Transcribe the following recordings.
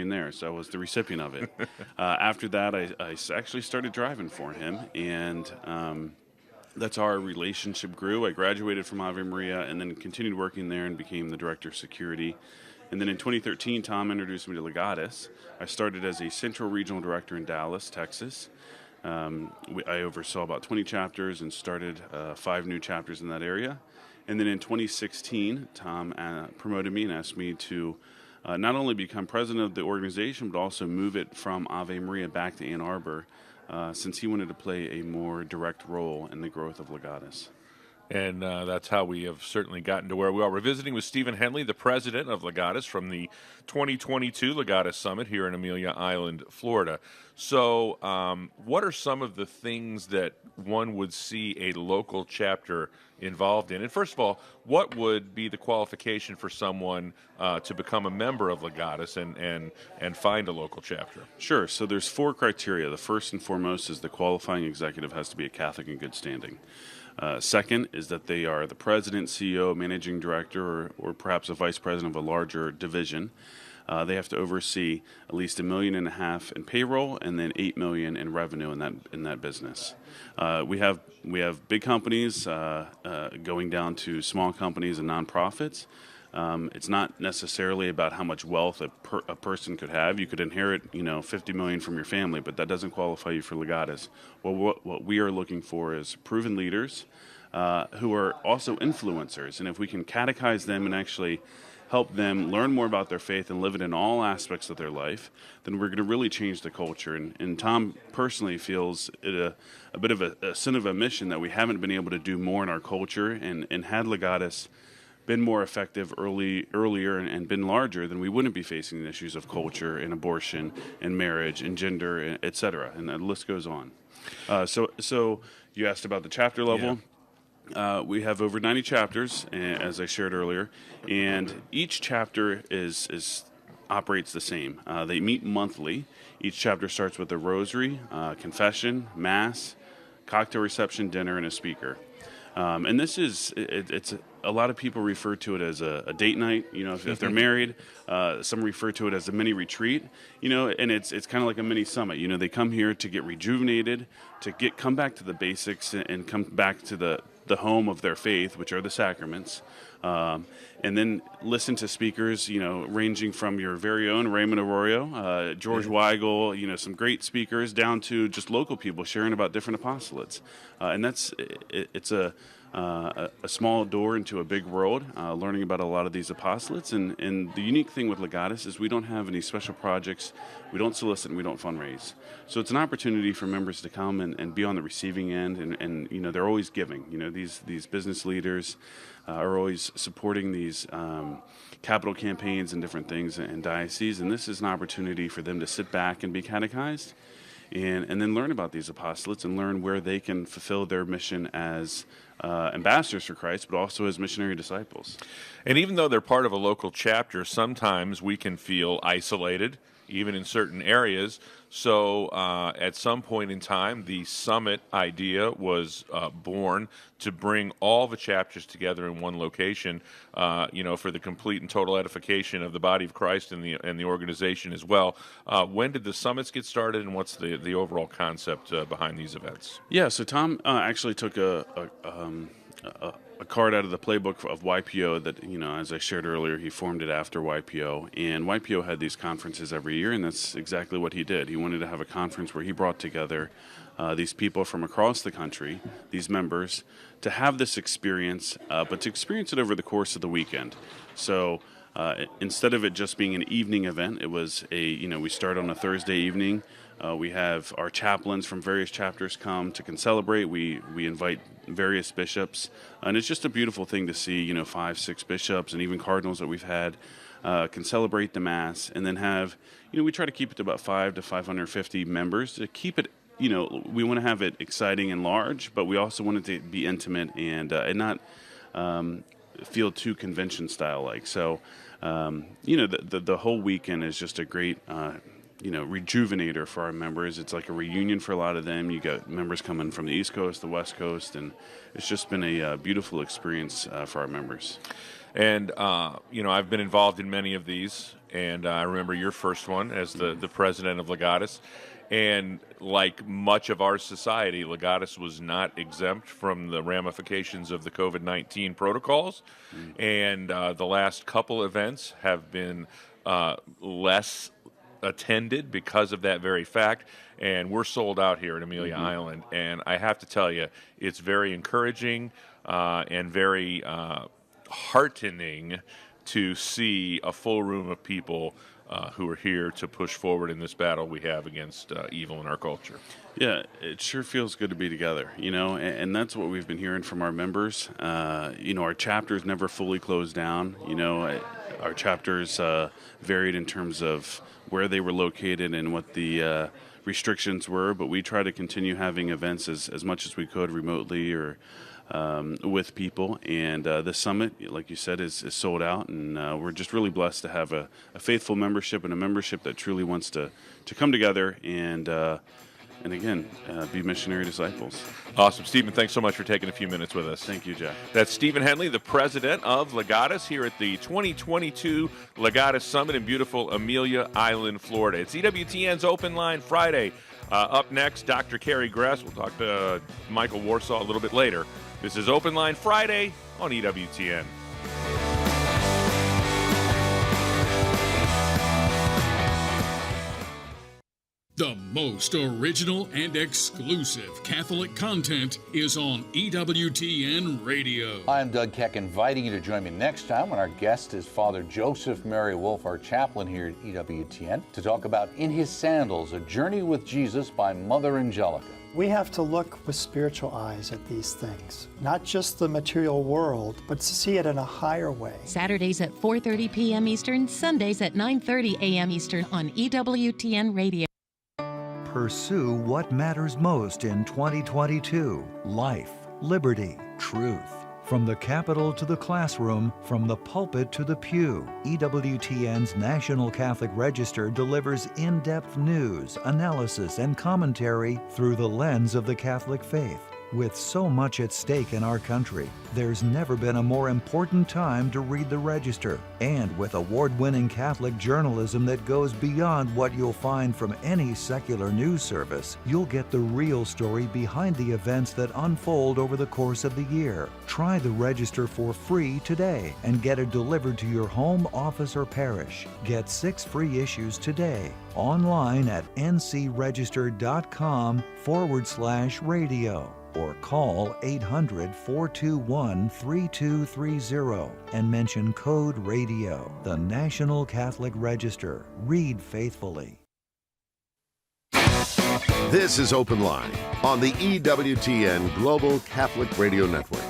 offering there, so I was the recipient of it. After that, I actually started driving for him, and that's how our relationship grew. I graduated from Ave Maria and then continued working there and became the director of security. And then in 2013, Tom introduced me to Legatus. I started as a central regional director in Dallas, Texas. I oversaw about 20 chapters and started 5 new chapters in that area. And then in 2016, Tom promoted me and asked me to not only become president of the organization, but also move it from Ave Maria back to Ann Arbor, since he wanted to play a more direct role in the growth of Legatus. And that's how we have certainly gotten to where we are. We're visiting with Stephen Henley, the president of Legatus, from the 2022 Legatus Summit here in Amelia Island, Florida. So what are some of the things that one would see a local chapter involved in? And first of all, what would be the qualification for someone to become a member of Legatus and find a local chapter? Sure. So there's 4 criteria. The first and foremost is the qualifying executive has to be a Catholic in good standing. Second is that they are the president, CEO, managing director, or perhaps a vice president of a larger division. They have to oversee at least $1.5 million in payroll and then $8 million in revenue in that business. We have big companies going down to small companies and nonprofits. It's not necessarily about how much wealth a person could have. You could inherit, $50 million from your family, but that doesn't qualify you for Legatus. Well, what we are looking for is proven leaders who are also influencers, and if we can catechize them and actually help them learn more about their faith and live it in all aspects of their life, then we're going to really change the culture. And Tom personally feels it a bit of a sin of omission that we haven't been able to do more in our culture, and had Legatus been more effective earlier and been larger, then we wouldn't be facing the issues of culture and abortion and marriage and gender, et cetera, and the list goes on. So you asked about the chapter level. Yeah. We have over 90 chapters, as I shared earlier, and each chapter operates the same. They meet monthly. Each chapter starts with a rosary, confession, mass, cocktail reception, dinner, and a speaker. And this is, it's a lot of people refer to it as a date night, if they're married. Some refer to it as a mini retreat, and it's kind of like a mini summit. They come here to get rejuvenated, to come back to the basics and come back to the home of their faith, which are the sacraments. And then listen to speakers, ranging from your very own Raymond Arroyo, George Weigel, some great speakers, down to just local people sharing about different apostolates. And it's a small door into a big world, learning about a lot of these apostolates. And the unique thing with Legatus is we don't have any special projects, we don't solicit, and we don't fundraise. So it's an opportunity for members to come and be on the receiving end, and they're always giving. These business leaders are always supporting these capital campaigns and different things in dioceses, and this is an opportunity for them to sit back and be catechized and then learn about these apostolates and learn where they can fulfill their mission as ambassadors for Christ, but also as missionary disciples. And even though they're part of a local chapter, sometimes we can feel isolated, even in certain areas. So at some point in time, the summit idea was born to bring all the chapters together in one location, for the complete and total edification of the body of Christ and the organization as well. When did the summits get started, and what's the overall concept behind these events? Yeah, so Tom actually took a card out of the playbook of YPO that, as I shared earlier, he formed it after YPO. And YPO had these conferences every year, and that's exactly what he did. He wanted to have a conference where he brought together these people from across the country, these members, to have this experience, but to experience it over the course of the weekend. So instead of it just being an evening event, it was we start on a Thursday evening. We have our chaplains from various chapters come to celebrate. We invite various bishops, and it's just a beautiful thing to see, 5, 6 bishops and even cardinals that we've had can celebrate the Mass, and then have, we try to keep it to about 500 to 550 members to keep it, we want to have it exciting and large, but we also want it to be intimate and not feel too convention style like. So, the whole weekend is just a great rejuvenator for our members. It's like a reunion for a lot of them. You got members coming from the East Coast, the West Coast, and it's just been a beautiful experience for our members. And, I've been involved in many of these, and I remember your first one as the president of Legatus. And like much of our society, Legatus was not exempt from the ramifications of the COVID-19 protocols. And the last couple events have been less attended because of that very fact. And we're sold out here at Amelia Island. And I have to tell you, it's very encouraging and very heartening to see a full room of people who are here to push forward in this battle we have against evil in our culture. Yeah, it sure feels good to be together, and that's what we've been hearing from our members. Our chapters never fully closed down. Our chapters varied in terms of where they were located and what the restrictions were, but we try to continue having events as much as we could remotely or with people. And the summit, like you said, is sold out, and we're just really blessed to have a faithful membership and a membership that truly wants to come together and again, be missionary disciples. Awesome. Stephen, thanks so much for taking a few minutes with us. Thank you, Jeff. That's Stephen Henley, the president of Legatus here at the 2022 Legatus Summit in beautiful Amelia Island, Florida. It's EWTN's Open Line Friday. Up next, Dr. Carrie Gress. We'll talk to Michael Warsaw a little bit later. This is Open Line Friday on EWTN. The most original and exclusive Catholic content is on EWTN Radio. I'm Doug Keck, inviting you to join me next time when our guest is Father Joseph Mary Wolf, our chaplain here at EWTN, to talk about In His Sandals, A Journey with Jesus by Mother Angelica. We have to look with spiritual eyes at these things, not just the material world, but to see it in a higher way. Saturdays at 4:30 p.m. Eastern, Sundays at 9:30 a.m. Eastern on EWTN Radio. Pursue what matters most in 2022. Life, liberty, truth. From the Capitol to the classroom, from the pulpit to the pew, EWTN's National Catholic Register delivers in-depth news, analysis, and commentary through the lens of the Catholic faith. With so much at stake in our country, there's never been a more important time to read the Register. And with award-winning Catholic journalism that goes beyond what you'll find from any secular news service, you'll get the real story behind the events that unfold over the course of the year. Try the Register for free today and get it delivered to your home, office, or parish. Get 6 free issues today online at ncregister.com/radio. Or call 800-421-3230 and mention code RADIO. The National Catholic Register. Read faithfully. This is Open Line on the EWTN Global Catholic Radio Network.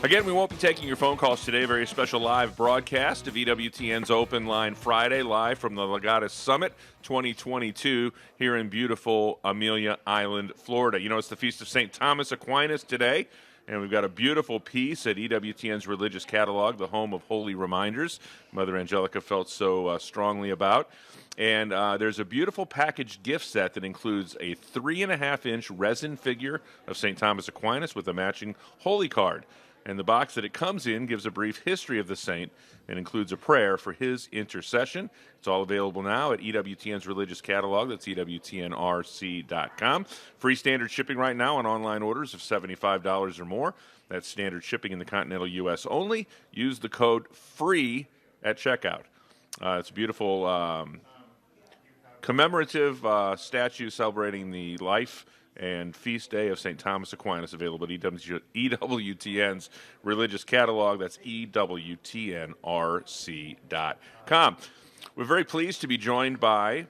Again, we won't be taking your phone calls today. A very special live broadcast of EWTN's Open Line Friday, live from the Legatus Summit 2022 here in beautiful Amelia Island, Florida. It's the Feast of St. Thomas Aquinas today, and we've got a beautiful piece at EWTN's Religious Catalog, the home of holy reminders, Mother Angelica felt so strongly about. And there's a beautiful packaged gift set that includes a 3.5-inch resin figure of St. Thomas Aquinas with a matching holy card. And the box that it comes in gives a brief history of the saint and includes a prayer for his intercession. It's all available now at EWTN's Religious Catalog. That's EWTNRC.com. Free standard shipping right now on online orders of $75 or more. That's standard shipping in the continental U.S. only. Use the code FREE at checkout. It's a beautiful commemorative statue celebrating the life and feast day of St. Thomas Aquinas, available at EWTN's Religious Catalog. That's EWTNRC.com. We're very pleased to be joined by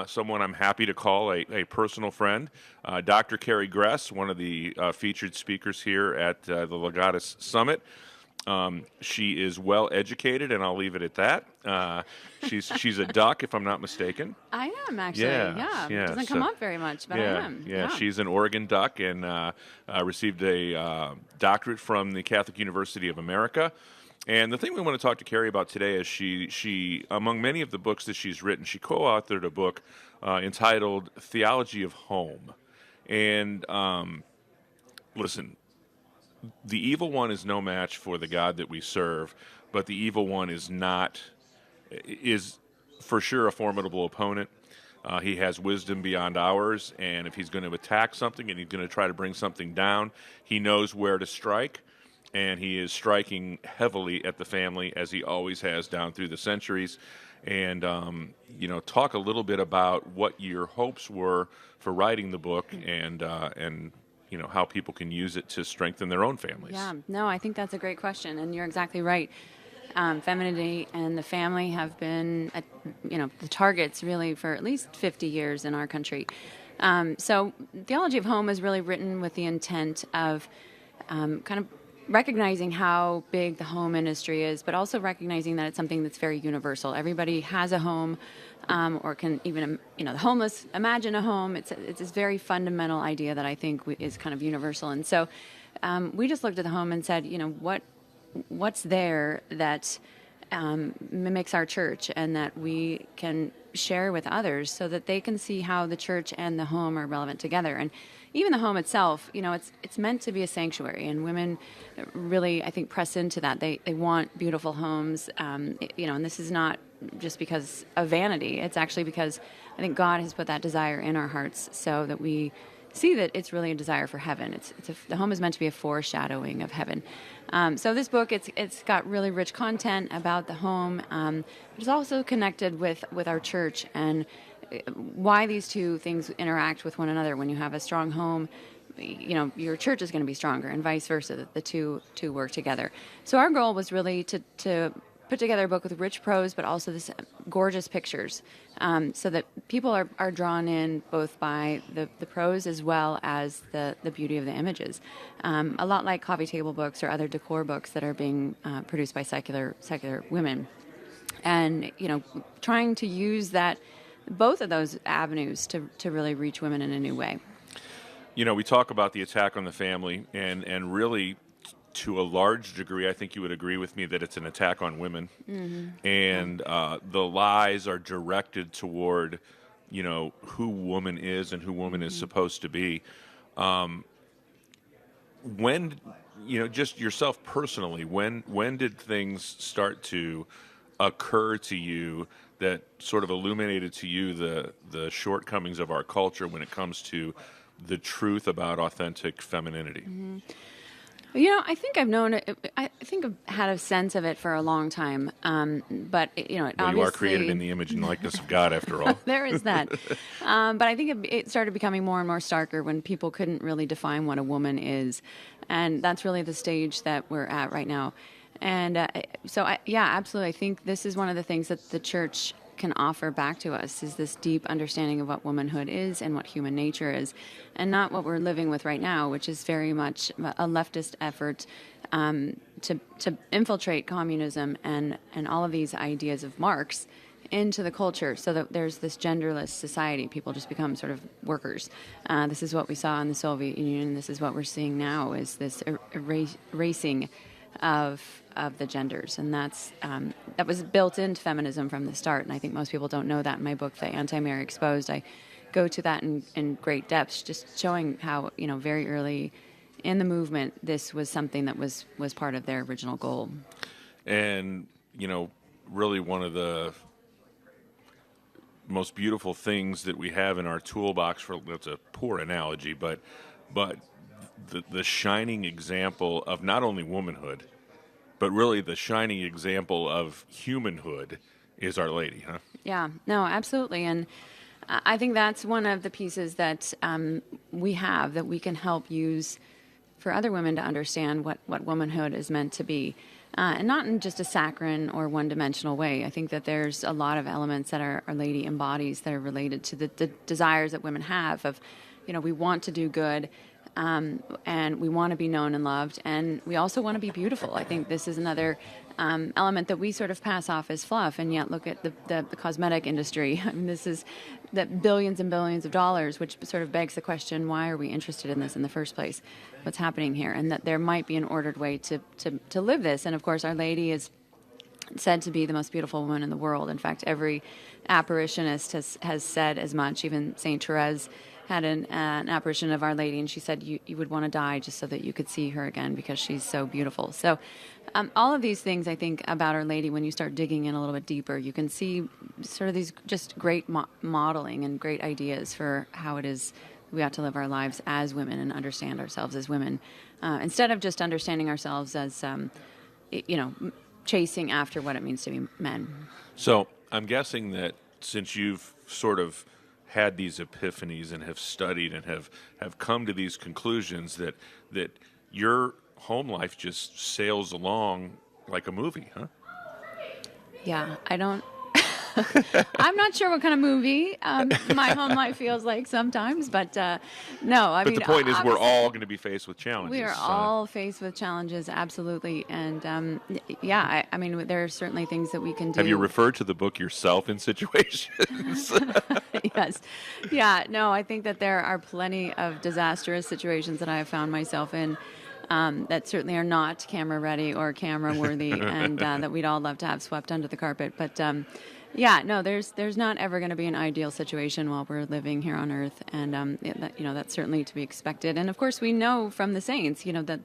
someone I'm happy to call a personal friend, Dr. Carrie Gress, one of the featured speakers here at the Legatus Summit. She is well educated, and I'll leave it at that. She's a duck, if I'm not mistaken. I am, actually. Yeah. It doesn't come up very much, but I am. Yeah, she's an Oregon duck and received a doctorate from the Catholic University of America. And the thing we want to talk to Carrie about today is she among many of the books that she's written, she co-authored a book entitled Theology of Home. And listen, the evil one is no match for the God that we serve, but the evil one is for sure a formidable opponent. He has wisdom beyond ours, and if he's going to attack something and he's going to try to bring something down, he knows where to strike, and he is striking heavily at the family, as he always has down through the centuries. And, talk a little bit about what your hopes were for writing the book and how people can use it to strengthen their own families. Yeah, no, I think that's a great question, and you're exactly right. Femininity and the family have been, the targets really for at least 50 years in our country. So Theology of Home is really written with the intent of kind of recognizing how big the home industry is, but also recognizing that it's something that's very universal. Everybody has a home, or can even, the homeless imagine a home. It's this very fundamental idea that I think is kind of universal. And so we just looked at the home and said, what's there that mimics our church and that we can share with others so that they can see how the church and the home are relevant together. And even the home itself, it's meant to be a sanctuary, and women really, I think, press into that. They want beautiful homes, and this is not just because of vanity. It's actually because I think God has put that desire in our hearts so that we see that it's really a desire for heaven. The home is meant to be a foreshadowing of heaven. So this book, it's got really rich content about the home, but it's also connected with our church and why these two things interact with one another. When you have a strong home, your church is going to be stronger, and vice versa. The two work together. So our goal was really to put together a book with rich prose, but also this gorgeous pictures, so that people are drawn in both by the prose as well as the beauty of the images. A lot like coffee table books or other decor books that are being produced by secular women, and trying to use both of those avenues to really reach women in a new way. We talk about the attack on the family, and really, to a large degree, I think you would agree with me that it's an attack on women. Mm-hmm. And the lies are directed toward, who woman is and who woman is supposed to be. When, just yourself personally, when did things start to occur to you that sort of illuminated to you the shortcomings of our culture when it comes to the truth about authentic femininity? Mm-hmm. I think I've known it. I think I've had a sense of it for a long time. But it obviously, you are created in the image and likeness of God, after all. There is that. But I think it started becoming more and more starker when people couldn't really define what a woman is, and that's really the stage that we're at right now. And absolutely. I think this is one of the things that the church can offer back to us is this deep understanding of what womanhood is and what human nature is, and not what we're living with right now, which is very much a leftist effort to infiltrate communism and all of these ideas of Marx into the culture, so that there's this genderless society. People just become sort of workers. This is what we saw in the Soviet Union. This is what we're seeing now, is this erasing of the genders, and that was built into feminism from the start. And I think most people don't know that. In my book, The Anti-Mary Exposed, I go to that in great depth, just showing how very early in the movement this was something that was part of their original goal. And really one of the most beautiful things that we have in our toolbox, that's a poor analogy, but the shining example of not only womanhood, but really the shining example of humanhood is Our Lady, huh? Yeah, no, absolutely. And I think that's one of the pieces that we have that we can help use for other women to understand what womanhood is meant to be. And not in just a saccharine or one-dimensional way. I think that there's a lot of elements that Our Lady embodies that are related to the desires that women have of, we want to do good, and we want to be known and loved, and we also want to be beautiful. I think this is another element that we sort of pass off as fluff, and yet look at the cosmetic industry. I mean, this is that billions and billions of dollars, which sort of begs the question, why are we interested in this in the first place? What's happening here? And that there might be an ordered way to live this. And of course, Our Lady is said to be the most beautiful woman in the world. In fact, every apparitionist has said as much. Even Saint Therese had an apparition of Our Lady, and she said you would want to die just so that you could see her again because she's so beautiful. So all of these things, I think, about Our Lady, when you start digging in a little bit deeper, you can see sort of these just great modeling and great ideas for how it is we ought to live our lives as women and understand ourselves as women, instead of just understanding ourselves as, chasing after what it means to be men. So I'm guessing that since you've sort of had these epiphanies and have studied and have come to these conclusions that your home life just sails along like a movie, huh? Yeah, I'm not sure what kind of movie my home life feels like sometimes, but no, I mean... But the point is we're all going to be faced with challenges. We are all faced with challenges, absolutely. And I mean, there are certainly things that we can do. Have you referred to the book yourself in situations? Yes. Yeah, no, I think that there are plenty of disastrous situations that I have found myself in that certainly are not camera ready or camera worthy and that we'd all love to have swept under the carpet. But there's not ever going to be an ideal situation while we're living here on earth. And, that's certainly to be expected. And of course, we know from the saints, that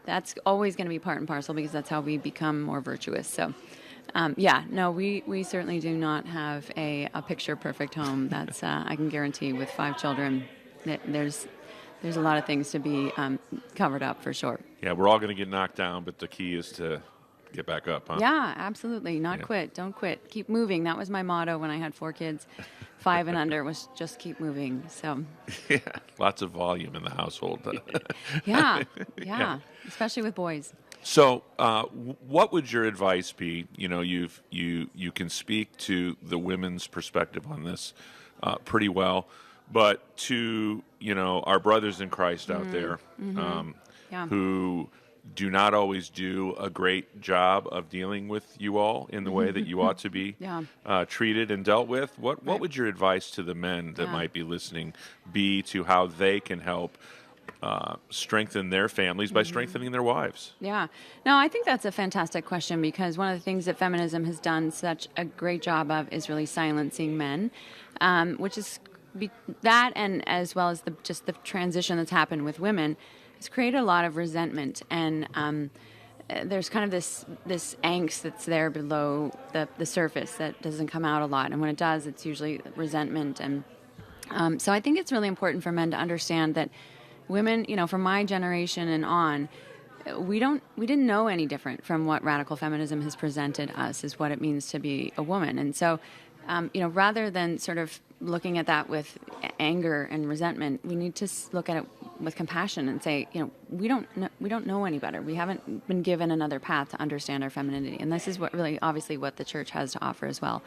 that's always going to be part and parcel because that's how we become more virtuous. So, we certainly do not have a picture perfect home. That's, I can guarantee with 5 children that there's a lot of things to be covered up for sure. Yeah, we're all going to get knocked down, but the key is to get back up, huh? Yeah, absolutely. Not quit. Don't quit. Keep moving. That was my motto when I had 4 kids. 5 and under was just keep moving. So. Yeah, lots of volume in the household. Yeah, especially with boys. So, what would your advice be? You can speak to the women's perspective on this pretty well, but to our brothers in Christ out there who do not always do a great job of dealing with you all in the way that you ought to be treated and dealt with. What would your advice to the men that might be listening be to how they can help strengthen their families by strengthening their wives? Yeah. No, I think that's a fantastic question because one of the things that feminism has done such a great job of is really silencing men, which is that, and as well as the transition that's happened with women has created a lot of resentment, and there's kind of this angst that's there below the surface that doesn't come out a lot, and when it does, it's usually resentment. And so I think it's really important for men to understand that women, from my generation and on, we didn't know any different from what radical feminism has presented us as what it means to be a woman. And so, rather than sort of looking at that with anger and resentment, we need to look at it with compassion and say, we don't know any better. We haven't been given another path to understand our femininity, and this is what really, obviously, what the church has to offer as well.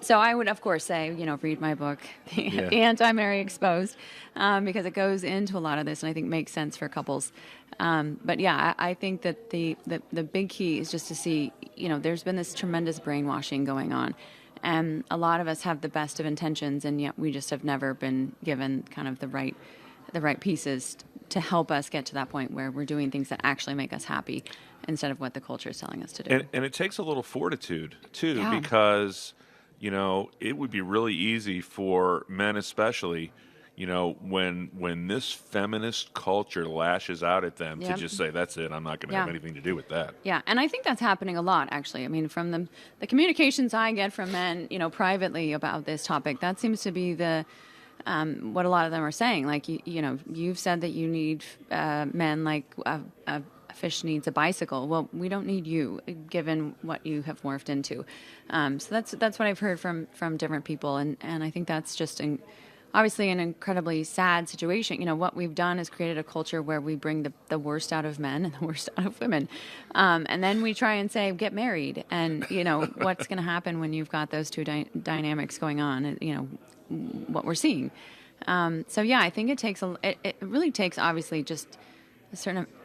So I would, of course, say, read my book, The Anti-Mary Exposed, because it goes into a lot of this, and I think makes sense for couples. I think that the big key is just to see, there's been this tremendous brainwashing going on. And a lot of us have the best of intentions, and yet we just have never been given kind of the right pieces to help us get to that point where we're doing things that actually make us happy instead of what the culture is telling us to do. And it takes a little fortitude, too, because, it would be really easy for men especially, when this feminist culture lashes out at them to just say, that's it, I'm not going to have anything to do with that. Yeah, and I think that's happening a lot, actually. I mean, from the communications I get from men, privately about this topic, that seems to be what a lot of them are saying. Like, you've said that you need men like a fish needs a bicycle. Well, we don't need you, given what you have morphed into. So that's what I've heard from different people, and I think that's just obviously an incredibly sad situation. What we've done is created a culture where we bring the worst out of men and the worst out of women. And then we try and say, get married. And, what's going to happen when you've got those two dynamics going on, what we're seeing. I think it really takes, obviously, just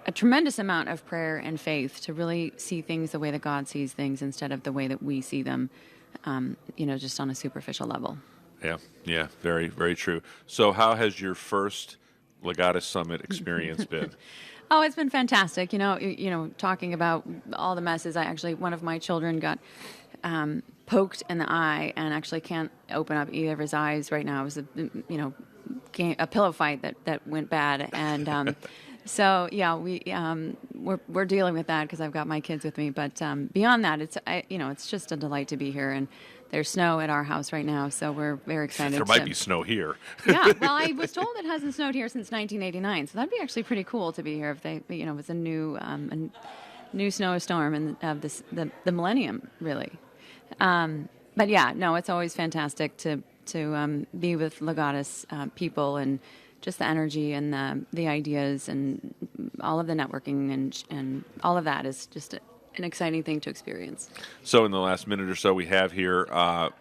a tremendous amount of prayer and faith to really see things the way that God sees things instead of the way that we see them, just on a superficial level. Yeah, very, very true. So how has your first Legatus Summit experience been? Oh, it's been fantastic. Talking about all the messes, one of my children got poked in the eye and actually can't open up either of his eyes right now. It was a pillow fight that went bad, and so yeah, we're dealing with that because I've got my kids with me. But beyond that, it's just a delight to be here, and there's snow at our house right now, so we're very excited. There might be snow here. Yeah, well, I was told it hasn't snowed here since 1989, so that'd be actually pretty cool to be here if they, it was a new snowstorm and of the millennium, really. But yeah, no, it's always fantastic to be with Legatus people, and just the energy and the ideas and all of the networking and all of that is just an exciting thing to experience. So in the last minute or so we have here,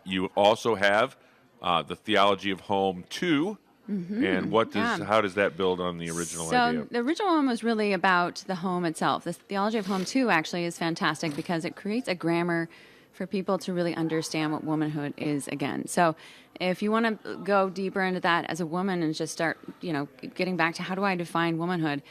you also have the Theology of Home 2. Mm-hmm. And how does that build on the original idea? So the original one was really about the home itself. The Theology of Home 2 actually is fantastic because it creates a grammar for people to really understand what womanhood is again. So if you want to go deeper into that as a woman and just start, getting back to how do I define womanhood,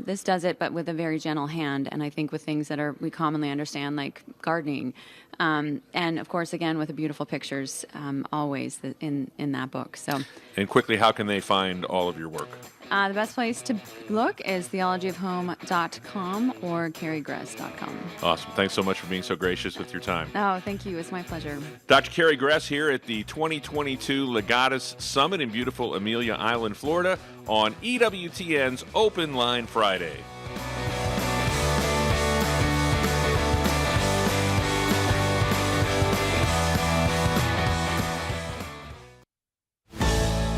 this does it, but with a very gentle hand, and I think with things that we commonly understand, like gardening, and of course, again, with the beautiful pictures always in that book. So, and quickly, how can they find all of your work? The best place to look is theologyofhome.com or carriegress.com. Awesome. Thanks so much for being so gracious with your time. Oh, thank you. It's my pleasure. Dr. Carrie Gress here at the 2022 Legatus Summit in beautiful Amelia Island, Florida, on EWTN's Open Line Friday.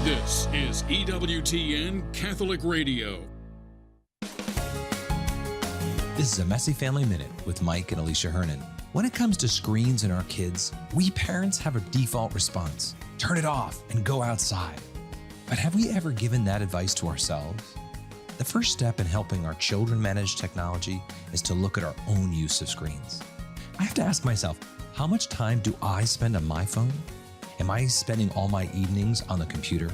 This is EWTN Catholic Radio. This is a Messy Family Minute with Mike and Alicia Hernan. When it comes to screens and our kids, we parents have a default response. Turn it off and go outside. But have we ever given that advice to ourselves? The first step in helping our children manage technology is to look at our own use of screens. I have to ask myself, how much time do I spend on my phone? Am I spending all my evenings on the computer?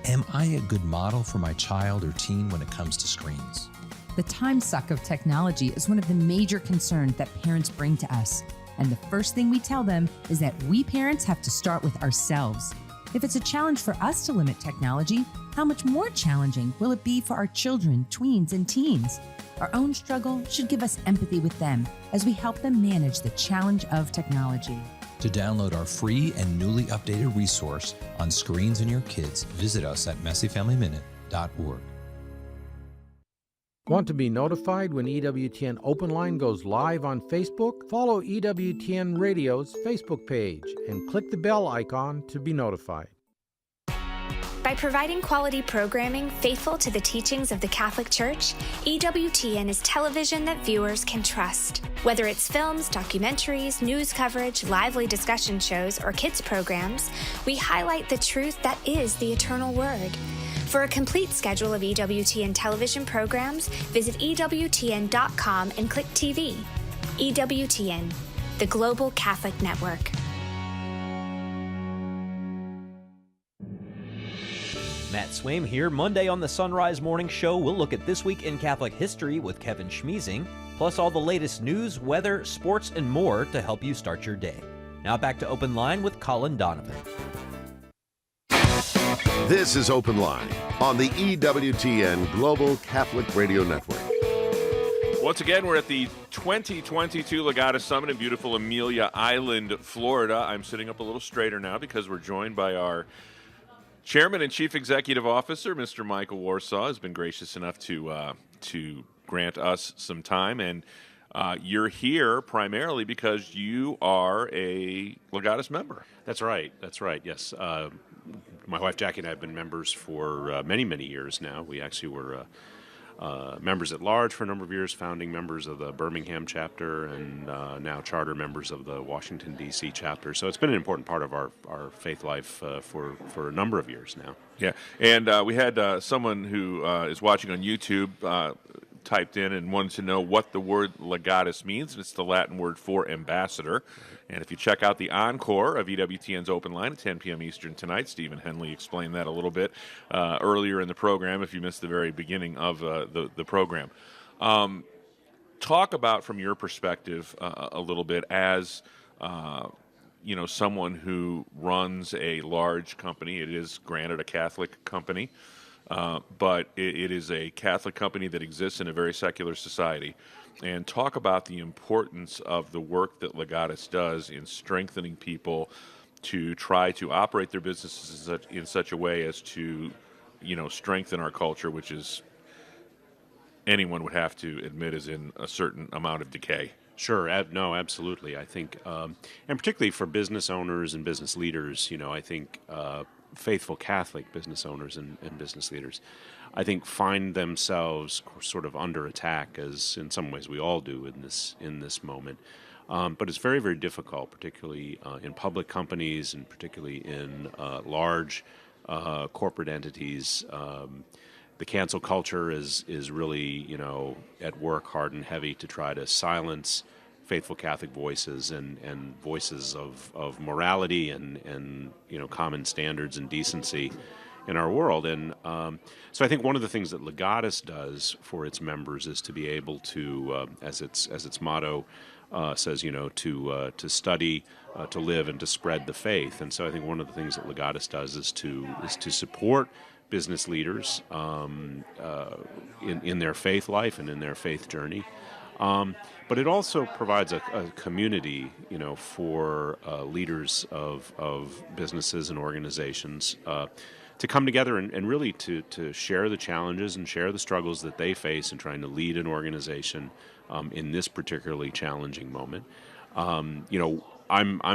Am I a good model for my child or teen when it comes to screens? The time suck of technology is one of the major concerns that parents bring to us. And the first thing we tell them is that we parents have to start with ourselves. If it's a challenge for us to limit technology, how much more challenging will it be for our children, tweens, and teens? Our own struggle should give us empathy with them as we help them manage the challenge of technology. To download our free and newly updated resource on screens and your kids, visit us at messyfamilyminute.org. Want to be notified when EWTN Open Line goes live on Facebook? Follow EWTN Radio's Facebook page and click the bell icon to be notified. By providing quality programming faithful to the teachings of the Catholic Church, EWTN is television that viewers can trust. Whether it's films, documentaries, news coverage, lively discussion shows, or kids programs, we highlight the truth that is the eternal Word. For a complete schedule of EWTN television programs, visit EWTN.com and click TV. EWTN, the Global Catholic Network. Matt Swaim here. Monday on the Sunrise Morning Show, we'll look at This Week in Catholic History with Kevin Schmeezing, plus all the latest news, weather, sports, and more to help you start your day. Now back to Open Line with Colin Donovan. This is Open Line on the EWTN Global Catholic Radio Network. Once again, we're at the 2022 Legatus Summit in beautiful Amelia Island, Florida. I'm sitting up a little straighter now because we're joined by our Chairman and Chief Executive Officer, Mr. Michael Warsaw, has been gracious enough to grant us some time. And you're here primarily because you are a Legatus member. That's right. Yes. My wife Jackie and I have been members for many, many years now. We actually were members at large for a number of years, founding members of the Birmingham chapter, and now charter members of the Washington, D.C. chapter. So it's been an important part of our faith life for a number of years now. Yeah, and we had someone who is watching on YouTube typed in and wanted to know what the word legatus means, and it's the Latin word for ambassador. And if you check out the encore of EWTN's Open Line at 10 p.m. Eastern tonight, Stephen Henley explained that a little bit earlier in the program if you missed the very beginning of the program. Talk about, from your perspective, a little bit as someone who runs a large company. It is granted a Catholic company, but it is a Catholic company that exists in a very secular society. And talk about the importance of the work that Legatus does in strengthening people to try to operate their businesses in such a way as to, strengthen our culture, which is, anyone would have to admit, is in a certain amount of decay. Sure. No, absolutely. I think, and particularly for business owners and business leaders, I think faithful Catholic business owners and business leaders, I think, find themselves sort of under attack, as in some ways we all do in this moment. But it's very, very difficult, particularly in public companies and particularly in large corporate entities. The cancel culture is really, at work hard and heavy to try to silence faithful Catholic voices and voices of morality and common standards and decency in our world. And so I think one of the things that Legatus does for its members is to be able to, as its motto says, to study, to live, and to spread the faith. And so I think one of the things that Legatus does is to support business leaders in their faith life and in their faith journey. But it also provides a community, for leaders of businesses and organizations to come together and really to share the challenges and share the struggles that they face in trying to lead an organization in this particularly challenging moment. I'm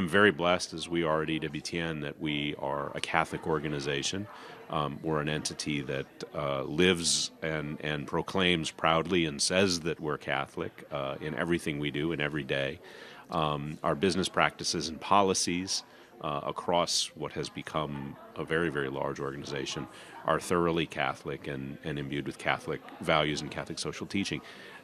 very blessed, as we are at EWTN, that we are a Catholic organization. We're an entity that lives and proclaims proudly and says that we're Catholic in everything we do and every day. Our business practices and policies across what has become a very, very large organization are thoroughly Catholic and imbued with Catholic values and Catholic social teaching.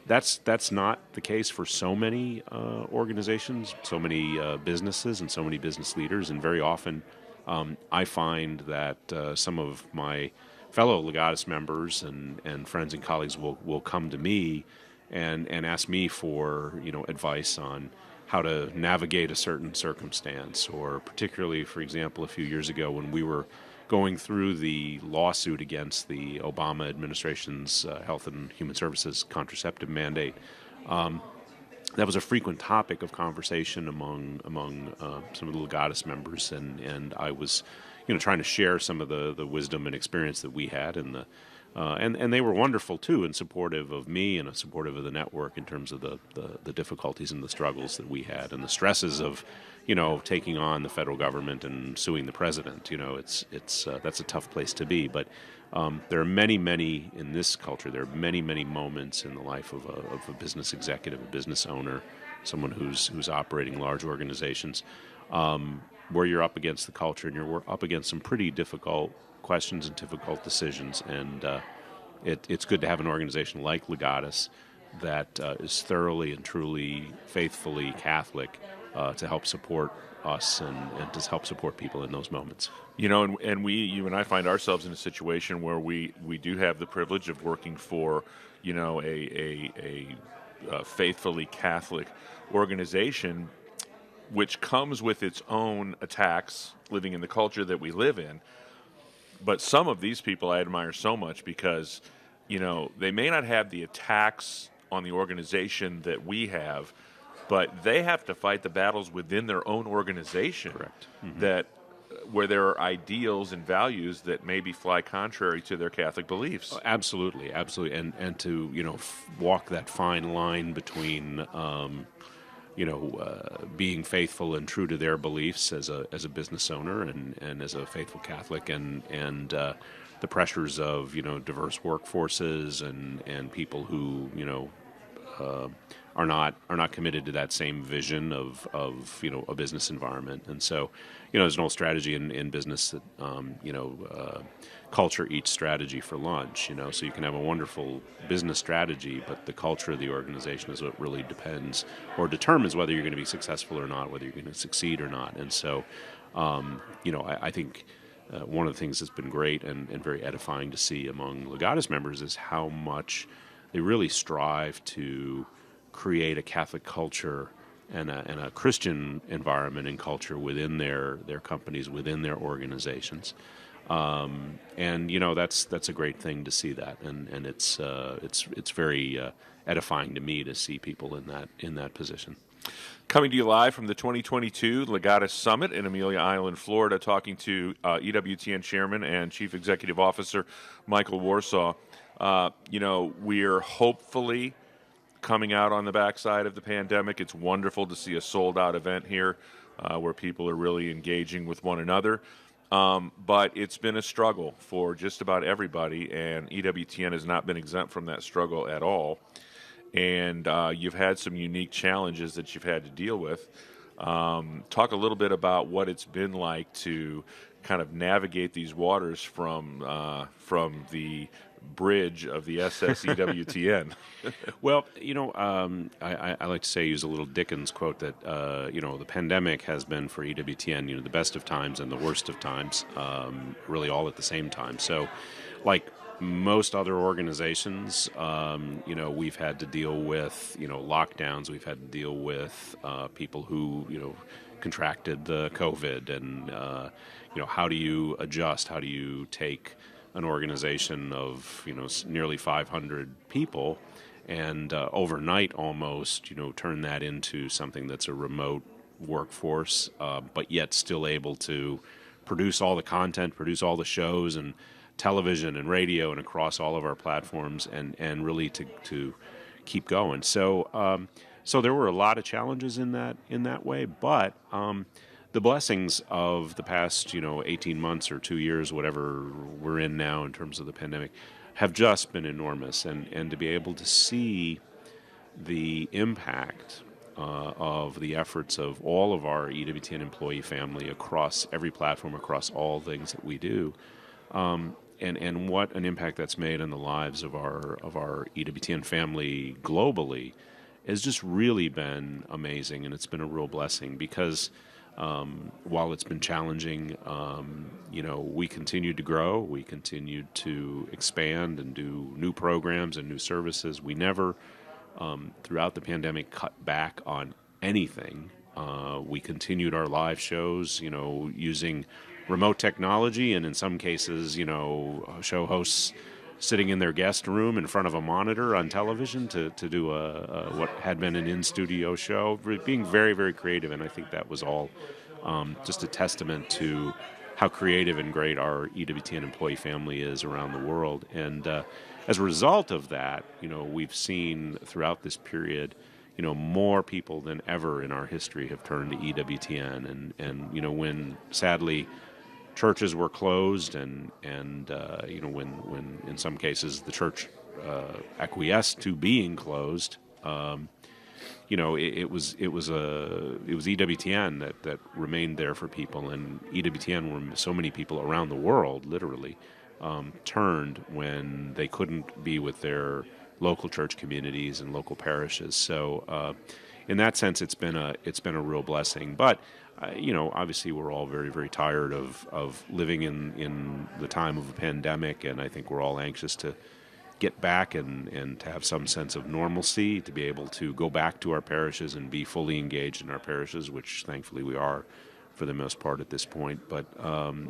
That's not the case for so many organizations, so many businesses, and so many business leaders. And very often, I find that some of my fellow Legatus members and friends and colleagues will come to me and ask me for advice on how to navigate a certain circumstance, or particularly, for example, a few years ago when we were going through the lawsuit against the Obama administration's Health and Human Services contraceptive mandate. That was a frequent topic of conversation among some of the Legatus members, and I was, trying to share some of the wisdom and experience that we had, and they were wonderful too, and supportive of me and supportive of the network in terms of the difficulties and the struggles that we had and the stresses of, taking on the federal government and suing the president. That's a tough place to be, but there are many in this culture. There are many moments in the life of a business executive, a business owner, someone who's operating large organizations, where you're up against the culture and you're up against some pretty difficult questions and difficult decisions. And it's good to have an organization like Legatus that is thoroughly and truly, faithfully Catholic to help support us and to help support people in those moments. And you and I find ourselves in a situation where we do have the privilege of working for, a faithfully Catholic organization, which comes with its own attacks, living in the culture that we live in. But some of these people I admire so much because, they may not have the attacks on the organization that we have, but they have to fight the battles within their own organization. Correct. Mm-hmm. That where there are ideals and values that maybe fly contrary to their Catholic beliefs. Oh, absolutely, and to walk that fine line between being faithful and true to their beliefs as a business owner and as a faithful Catholic, and the pressures of diverse workforces and people who are not committed to that same vision of a business environment. And so there's an old strategy in business that culture eats strategy for lunch. So you can have a wonderful business strategy, but the culture of the organization is what really depends or determines whether you're going to be successful or not, whether you're going to succeed or not. And so I think one of the things that's been great and very edifying to see among Legatus members is how much they really strive to create a Catholic culture and a Christian environment and culture within their companies, within their organizations. And that's a great thing to see that, and it's very edifying to me to see people in that position. Coming to you live from the 2022 Legatus Summit in Amelia Island, Florida, talking to EWTN Chairman and Chief Executive Officer Michael Warsaw. We're hopefully coming out on the backside of the pandemic. It's wonderful to see a sold-out event here where people are really engaging with one another. But it's been a struggle for just about everybody, and EWTN has not been exempt from that struggle at all. And you've had some unique challenges that you've had to deal with. Talk a little bit about what it's been like to kind of navigate these waters from the bridge of the SS EWTN. Well, I like to say, use a little Dickens quote that, the pandemic has been for EWTN, the best of times and the worst of times, really all at the same time. So, like most other organizations, we've had to deal with, lockdowns. We've had to deal with people who, contracted the COVID, and, how do you adjust? How do you take an organization of, nearly 500 people and overnight almost, turn that into something that's a remote workforce, but yet still able to produce all the content, produce all the shows and television and radio and across all of our platforms, and really to keep going. So so there were a lot of challenges in that way, but the blessings of the past 18 months or 2 years, whatever we're in now in terms of the pandemic, have just been enormous, and to be able to see the impact of the efforts of all of our EWTN employee family across every platform, across all things that we do, and what an impact that's made on the lives of our EWTN family globally has just really been amazing, and it's been a real blessing because while it's been challenging, we continued to grow, we continued to expand and do new programs and new services. We never, throughout the pandemic, cut back on anything. We continued our live shows, using remote technology, and in some cases, show hosts sitting in their guest room in front of a monitor on television to do what had been an in-studio show, being very, very creative. And I think that was all just a testament to how creative and great our EWTN employee family is around the world. And as a result of that, we've seen throughout this period, more people than ever in our history have turned to EWTN. And when sadly churches were closed, and when in some cases the church acquiesced to being closed, it was EWTN that remained there for people, and EWTN, where so many people around the world literally turned when they couldn't be with their local church communities and local parishes. So in that sense, it's been a real blessing. But obviously we're all very, very tired of living in the time of a pandemic, and I think we're all anxious to get back and to have some sense of normalcy, to be able to go back to our parishes and be fully engaged in our parishes, which thankfully we are for the most part at this point. But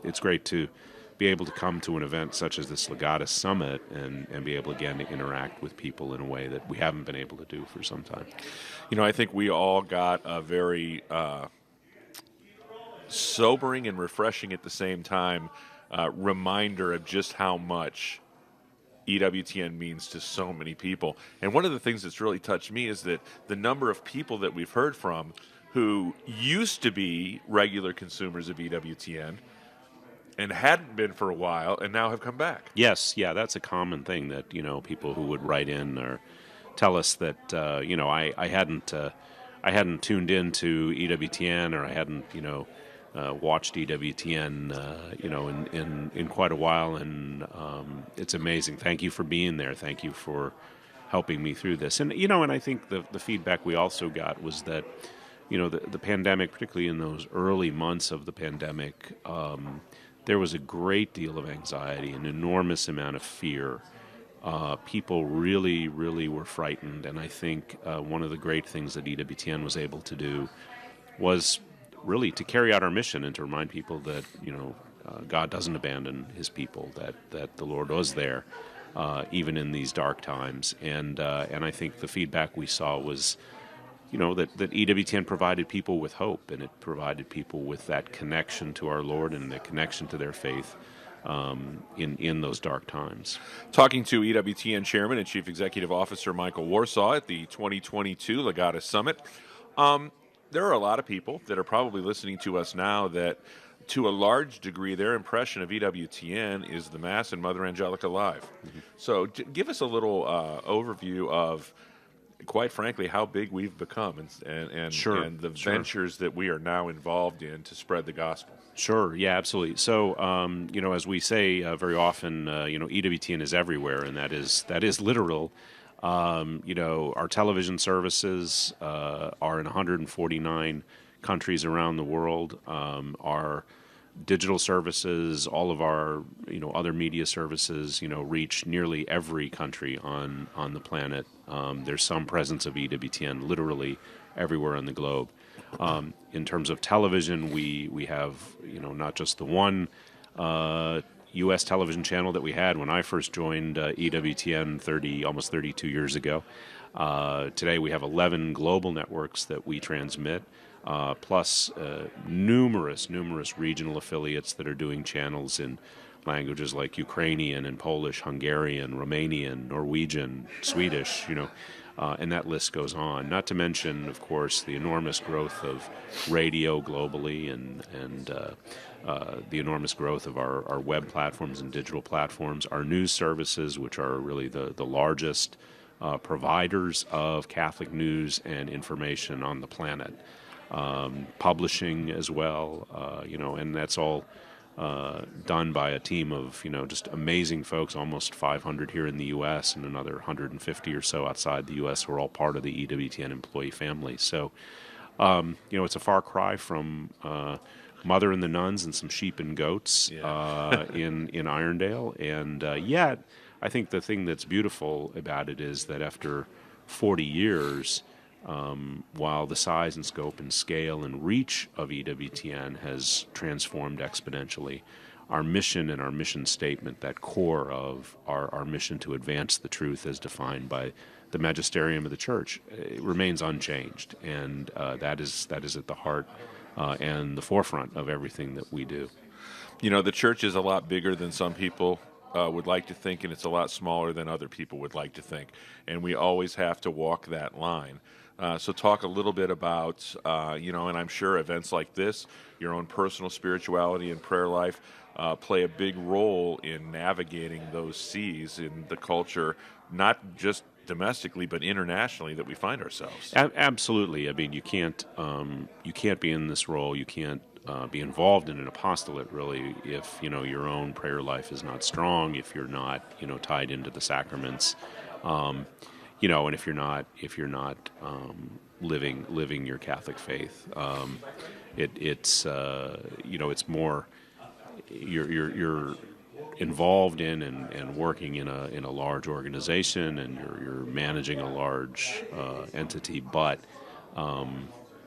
it's great to be able to come to an event such as this Legatus Summit and be able again to interact with people in a way that we haven't been able to do for some time. I think we all got a very sobering and refreshing at the same time reminder of just how much EWTN means to so many people. And one of the things that's really touched me is that the number of people that we've heard from who used to be regular consumers of EWTN and hadn't been for a while and now have come back. Yes, yeah, that's a common thing that, people who would write in or tell us that, I hadn't tuned into EWTN, or I hadn't, watched EWTN, in quite a while, and it's amazing. Thank you for being there. Thank you for helping me through this. And and I think the feedback we also got was that, the pandemic, particularly in those early months of the pandemic, there was a great deal of anxiety, an enormous amount of fear people really, really were frightened. And I think one of the great things that EWTN was able to do was really to carry out our mission and to remind people that, God doesn't abandon his people, that the Lord was there even in these dark times. And I think the feedback we saw was, that EWTN provided people with hope, and it provided people with that connection to our Lord and the connection to their faith in those dark times. Talking to EWTN Chairman and Chief Executive Officer Michael Warsaw at the 2022 Legatus Summit. There are a lot of people that are probably listening to us now that, to a large degree, their impression of EWTN is the Mass and Mother Angelica Live. Mm-hmm. So give us a little overview of, quite frankly, how big we've become and the ventures that we are now involved in to spread the gospel. Sure, yeah, absolutely. So, as we say very often, EWTN is everywhere, and that is literal. Our television services are in 149 countries around the world. Our digital services, all of our other media services, reach nearly every country on the planet. There's some presence of EWTN literally everywhere on the globe. In terms of television, we have not just the one U.S. television channel that we had when I first joined EWTN almost 32 years ago. Today we have 11 global networks that we transmit, plus numerous regional affiliates that are doing channels in languages like Ukrainian and Polish, Hungarian, Romanian, Norwegian, Swedish, and that list goes on. Not to mention, of course, the enormous growth of radio globally and the enormous growth of our web platforms and digital platforms, our news services, which are really the largest providers of Catholic news and information on the planet, publishing as well, and that's all done by a team of just amazing folks, almost 500 here in the U.S. and another 150 or so outside the U.S. who are all part of the EWTN employee family. So, it's a far cry from Mother and the Nuns and some sheep and goats in Irondale, and yet I think the thing that's beautiful about it is that after 40 years, while the size and scope and scale and reach of EWTN has transformed exponentially, our mission and our mission statement, that core of our mission to advance the truth as defined by the magisterium of the Church, it remains unchanged, and that is at the heart and the forefront of everything that we do. The Church is a lot bigger than some people would like to think, and it's a lot smaller than other people would like to think, and we always have to walk that line. So talk a little bit about, and I'm sure events like this, your own personal spirituality and prayer life, play a big role in navigating those seas in the culture, not just domestically but internationally that we find ourselves. Absolutely. I mean, you can't be in this role. You can't be involved in an apostolate really if your own prayer life is not strong, if you're not tied into the sacraments. And if you're not living your Catholic faith, it's more you're involved in and working in a large organization, and you're managing a large entity, but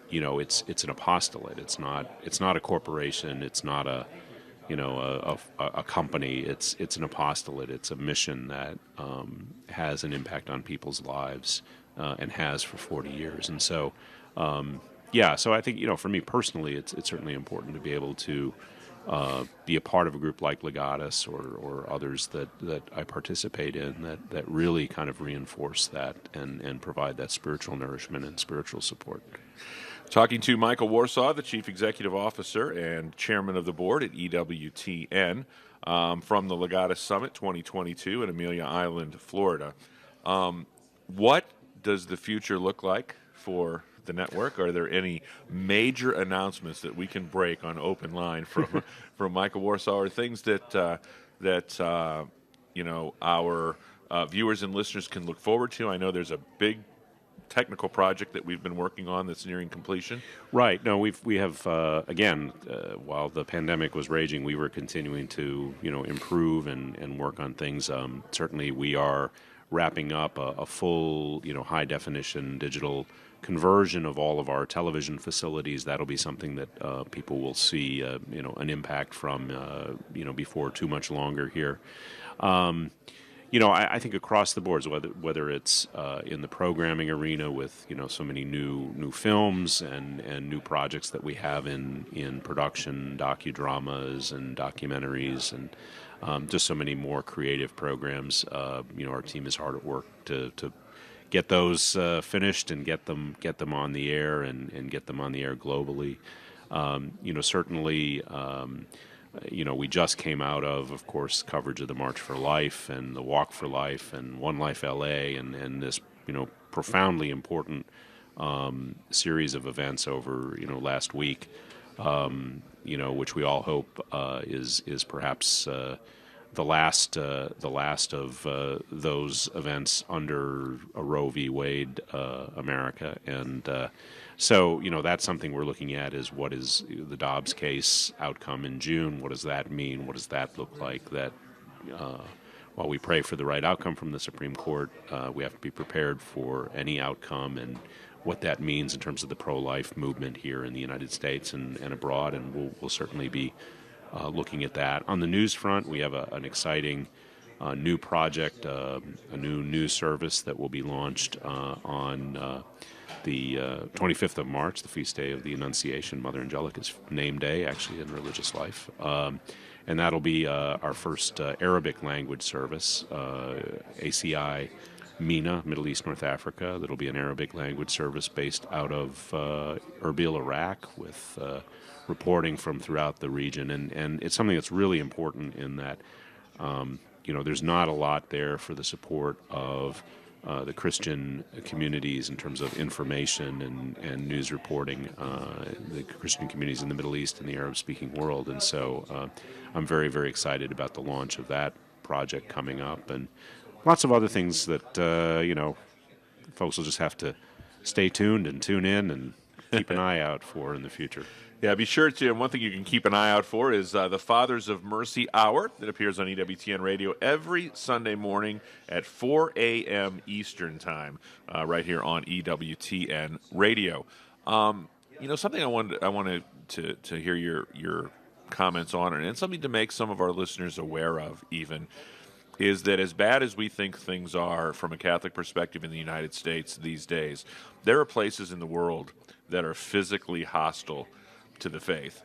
it's an apostolate. It's not a corporation. It's not a company. It's an apostolate. It's a mission that has an impact on people's lives and has for 40 years. And so, so I think for me personally, it's certainly important to be able to be a part of a group like Legatus or others that I participate in that really kind of reinforce that and provide that spiritual nourishment and spiritual support. Talking to Michael Warsaw, the Chief Executive Officer and Chairman of the Board at EWTN from the Legatus Summit 2022 in Amelia Island, Florida. What does the future look like for the network? Are there any major announcements that we can break on open line from Michael Warsaw, or things that our viewers and listeners can look forward to? I know there's a big technical project that we've been working on that's nearing completion? Right. No, we have again, while the pandemic was raging, we were continuing to improve and work on things. Certainly, we are wrapping up a full high definition digital conversion of all of our television facilities. That'll be something that people will see an impact from before too much longer here. I think across the boards, whether it's in the programming arena with so many new films and new projects that we have in production, docudramas and documentaries, and just so many more creative programs. Our team is hard at work to get those finished and get them on the air and get them on the air globally. Certainly. We just came out of course, coverage of the March for Life and the Walk for Life and One Life LA and this, profoundly important series of events over, last week, which we all hope is perhaps the last of those events under a Roe v. Wade America. And so, that's something we're looking at is what is the Dobbs case outcome in June? What does that mean? What does that look like? That while we pray for the right outcome from the Supreme Court, we have to be prepared for any outcome and what that means in terms of the pro-life movement here in the United States and abroad. And we'll certainly be looking at that. On the news front, we have an exciting new project, a new news service that will be launched on the 25th of March, the feast day of the Annunciation, Mother Angelica's name day, actually, in religious life. And that'll be our first Arabic language service, ACI MENA, Middle East, North Africa. That'll be an Arabic language service based out of Erbil, Iraq, with reporting from throughout the region. And it's something that's really important in that, there's not a lot there for the support of the Christian communities in terms of information and news reporting, the Christian communities in the Middle East and the Arab-speaking world. And so I'm very, very excited about the launch of that project coming up. And lots of other things that, folks will just have to stay tuned and tune in and keep an eye out for in the future. Yeah, be sure to. And one thing you can keep an eye out for is the Fathers of Mercy Hour that appears on EWTN Radio every Sunday morning at 4 a.m. Eastern Time, right here on EWTN Radio. Something I wanted to hear your comments on, and something to make some of our listeners aware of, even, is that as bad as we think things are from a Catholic perspective in the United States these days, there are places in the world that are physically hostile to the faith.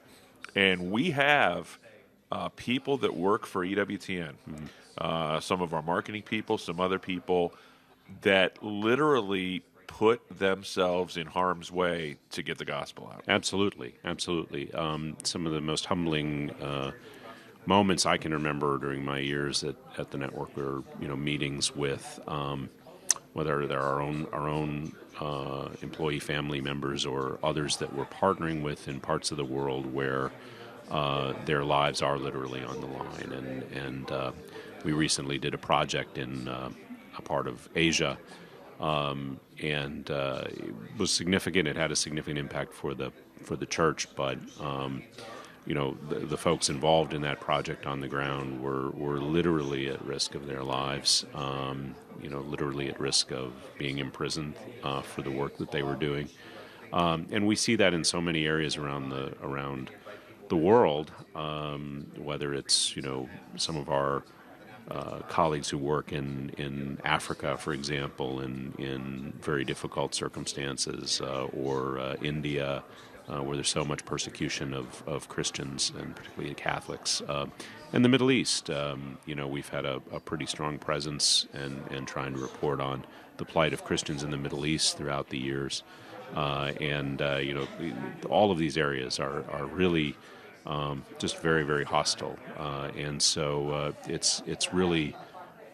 And we have people that work for EWTN, some of our marketing people, some other people that literally put themselves in harm's way to get the gospel out. Absolutely. Some of the most humbling moments I can remember during my years at the network were, meetings with whether they're our own employee family members or others that we're partnering with in parts of the world where their lives are literally on the line. And we recently did a project in a part of Asia, and it was significant. It had a significant impact for the church, but the folks involved in that project on the ground were literally at risk of their lives, literally at risk of being imprisoned for the work that they were doing. And we see that in so many areas around the world, whether it's, some of our colleagues who work in Africa, for example, in very difficult circumstances, or India, where there's so much persecution of Christians and particularly Catholics. In the Middle East, we've had a pretty strong presence and trying to report on the plight of Christians in the Middle East throughout the years. All of these areas are really just very, very hostile. And so it's really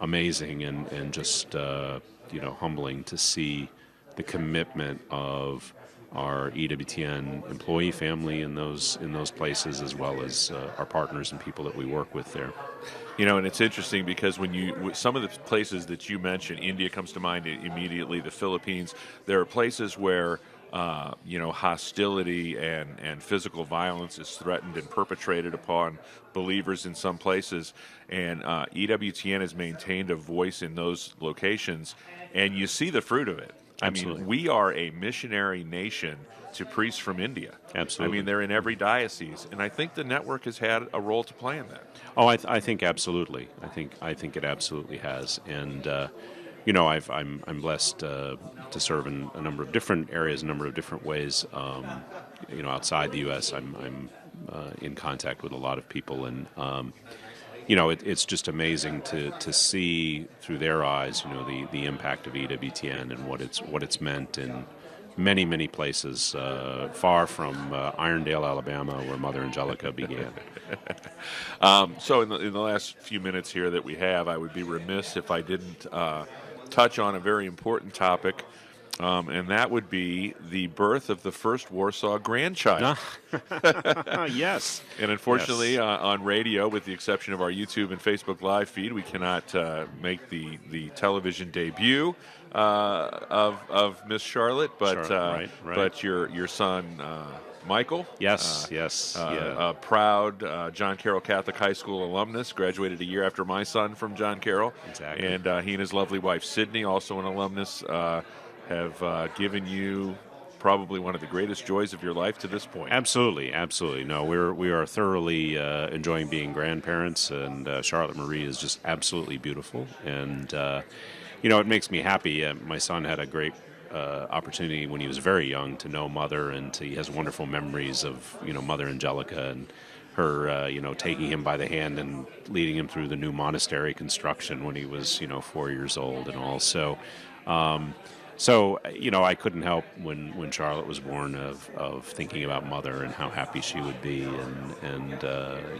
amazing and just, humbling to see the commitment of our EWTN employee family in those places, as well as our partners and people that we work with there. You know, and it's interesting because some of the places that you mentioned, India comes to mind immediately, the Philippines, there are places where hostility and physical violence is threatened and perpetrated upon believers in some places. And EWTN has maintained a voice in those locations, and you see the fruit of it. Absolutely. I mean, we are a missionary nation to priests from India. Absolutely. I mean, they're in every diocese, and I think the network has had a role to play in that. Oh, I think absolutely. I think it absolutely has, and I'm blessed to serve in a number of different areas, a number of different ways. Outside the U.S., I'm in contact with a lot of people, and it's just amazing to see through their eyes, the impact of EWTN and what it's meant in many, many places, far from Irondale, Alabama, where Mother Angelica began. So in the last few minutes here that we have, I would be remiss if I didn't touch on a very important topic, and that would be the birth of the first Warsaw grandchild. Yes. And unfortunately, on radio, with the exception of our YouTube and Facebook Live feed, we cannot make the television debut of Miss Charlotte, but right. but your son Michael, yes, a proud John Carroll Catholic High School alumnus, graduated a year after my son from John Carroll, exactly, and he and his lovely wife Sydney, also an alumnus, have given you probably one of the greatest joys of your life to this point. Absolutely. No, we are thoroughly enjoying being grandparents, and Charlotte Marie is just absolutely beautiful, and it makes me happy. My son had a great opportunity when he was very young to know Mother, and he has wonderful memories of Mother Angelica and her taking him by the hand and leading him through the new monastery construction when he was 4 years old and all. So I couldn't help when Charlotte was born of thinking about Mother and how happy she would be, and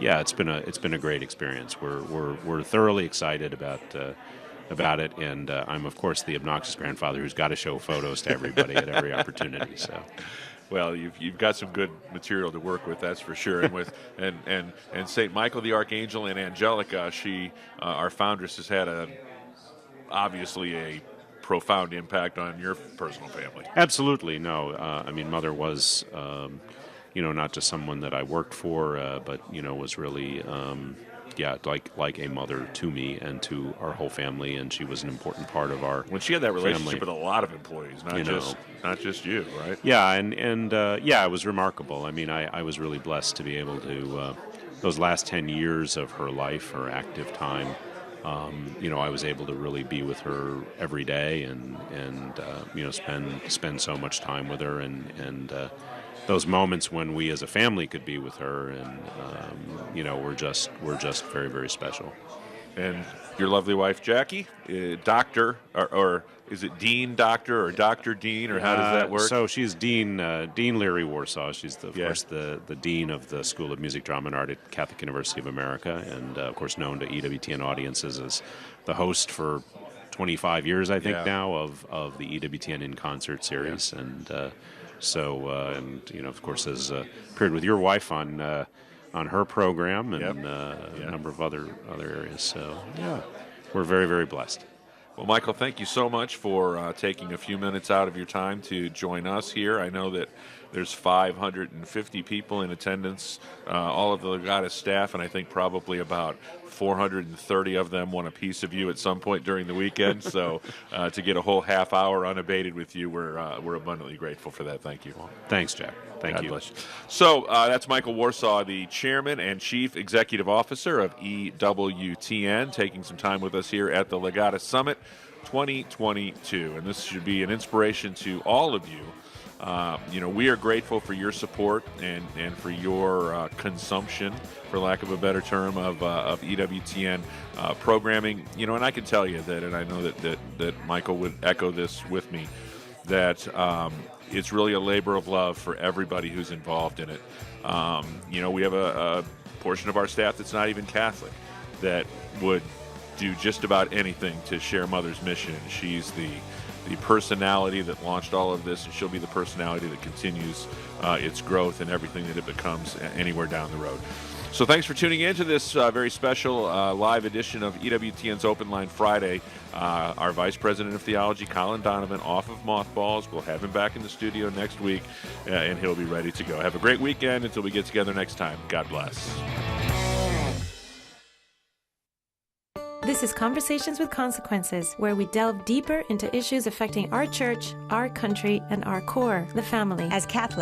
it's been a great experience. We're thoroughly excited about it, and I'm of course the obnoxious grandfather who's got to show photos to everybody at every opportunity. So, well, you've got some good material to work with, that's for sure. And with and Saint Michael the Archangel and Angelica, our foundress, has had obviously a profound impact on your personal family. Absolutely, no. Mother was not just someone that I worked for, but was really like a mother to me and to our whole family, and she was an important part of our when she had that relationship family. With a lot of employees, not just you, right? Yeah, and it was remarkable. I was really blessed to be able to those last 10 years of her life, her active time. I was able to really be with her every day and spend so much time with her, and those moments when we as a family could be with her, and we're just very, very special. And your lovely wife Jackie, doctor, or is it Dean Doctor or Dr. Dean, or how does that work? So she's Dean Leary Warsaw. She's of course the dean of the School of Music, Drama, and Art at Catholic University of America, and of course known to EWTN audiences as the host for 25 years, I think now, of the EWTN in Concert series, and of course has appeared with your wife on her program and a number of other areas. So we're very, very blessed. Well, Michael, thank you so much for taking a few minutes out of your time to join us here. I know that there's 550 people in attendance, all of the Legatus staff, and I think probably about 430 of them want a piece of you at some point during the weekend. So to get a whole half hour unabated with you, we're abundantly grateful for that. Thank you. Thanks, Jack. Thank God you. Bless you. So that's Michael Warsaw, the Chairman and Chief Executive Officer of EWTN, taking some time with us here at the Legatus Summit 2022. And this should be an inspiration to all of you. We are grateful for your support and for your consumption, for lack of a better term, of EWTN programming. And I can tell you that, and I know that Michael would echo this with me, that it's really a labor of love for everybody who's involved in it. We have a portion of our staff that's not even Catholic that would do just about anything to share Mother's mission. She's the the personality that launched all of this, and she'll be the personality that continues its growth and everything that it becomes anywhere down the road. So thanks for tuning in to this very special live edition of EWTN's Open Line Friday. Our Vice President of Theology, Colin Donovan, off of mothballs. We'll have him back in the studio next week, and he'll be ready to go. Have a great weekend until we get together next time. God bless. This is Conversations with Consequences, where we delve deeper into issues affecting our church, our country, and our core, the family. As Catholics,